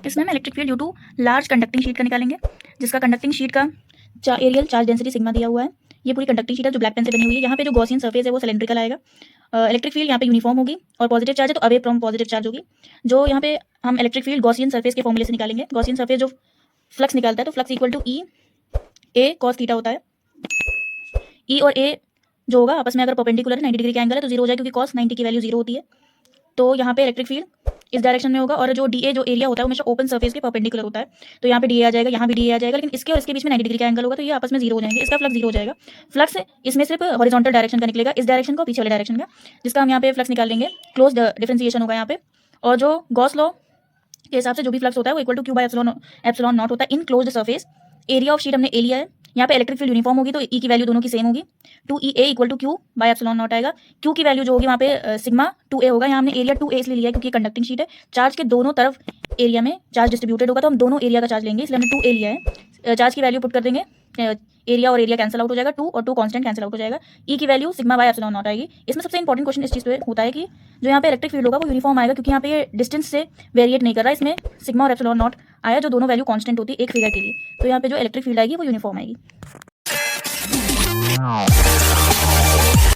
इसमें हम electric field due to large conducting sheet का निकालेंगे, जिसका कंडक्टिंग शीट का एरियल चार्ज डेंसिटी सिग्मा दिया हुआ है। ये पूरी कंडक्टिंग शीट है जो ब्लैक पेन से बनी हुई है। यहाँ पे जो गॉसियन सरफेस है वो सिलेंड्रिकल आएगा। इलेक्ट्रिक फील्ड यहाँ पे यूनिफॉर्म होगी और पॉजिटिव चार्ज है तो अवे फ्रॉम पॉजिटिव चार्ज होगी। जो यहाँ पे हम इलेक्ट्रिक फील्ड गॉसियन सरफेस के फॉर्मूले से निकालेंगे। गॉसियन सरफेस जो फ्लक्स निकालता है तो flux equal to E A cos theta होता है। ई और ए जो होगा आपस में अगर परपेंडिकुलर है 90 डिग्री का एंगल है तो जीरो हो जाएगा, क्योंकि कॉस 90 की वैल्यू जीरो होती है। तो यहाँ पे इलेक्ट्रिक फील्ड इस डायरेक्शन में होगा और जो डी ए जो एरिया होता है वो हमेशा ओपन सरफेस के परपेंडिकुलर होता है। तो यहाँ पे डी ए आ जाएगा, यहाँ भी डी ए आ जाएगा, लेकिन इसके और इसके बीच में 90 डिग्री का एंगल होगा तो ये आपस में जीरो हो जाएंगे। इसका फ्लक्स जीरो हो जाएगा। फ्लक्स इसमें सिर्फ हॉरिजॉन्टल डायरेक्शन का निकलेगा, इस डायरेक्शन को पीछे वाले डायरेक्शन का, जिसका हम यहाँ पे फ्लक्स निकाल लेंगे। क्लोज डिफरेंशिएशन होगा यहाँ पे। और जो गॉस लॉ के हिसाब से जो भी फ्लक्स होता है वो equal to Q by epsilon naught होता है in closed surface. Area of sheet हमने ए लिया है। यहाँ पे इलेक्ट्रिक फील्ड यूनिफॉर्म होगी तो ई की वैल्यू दोनों की सेम होगी। 2E equal to Q by epsilon naught आएगा। क्यू की वैल्यू जो होगी वहाँ पे सिग्मा 2A होगा। यहाँ हमने एरिया 2A इसलिए लिया है क्योंकि कंडक्टिंग शीट है। चार्ज के दोनों तरफ एरिया में चार्ज डिस्ट्रीब्यूटेड होगा तो हम दोनों एरिया का चार्ज लेंगे, इसलिए हमने 2A लिया है। चार्ज की वैल्यू पुट कर देंगे, एरिया और एरिया कैंसिल आउट हो जाएगा, 2 और 2 कांस्टेंट कैंसिल आउट हो जाएगा। ई की value sigma bye epsilon not आएगी। इसमें सबसे इंपॉर्टेंट क्वेश्चन इस चीज़ पे होता है कि जो यहाँ पे इलेक्ट्रिक फील्ड होगा वो यूनिफॉर्म आएगा, क्योंकि यहाँ पे डिस्टेंस से वेरिएट नहीं कर रहा है। इसमें सिग्मा और एप्सिलॉन नॉट आया जो दोनों वैल्यू कांस्टेंट होती है एक फिगर के लिए। तो यहाँ पे जो इलेक्ट्रिक फील्ड आएगी वो यूनिफॉर्म आएगी।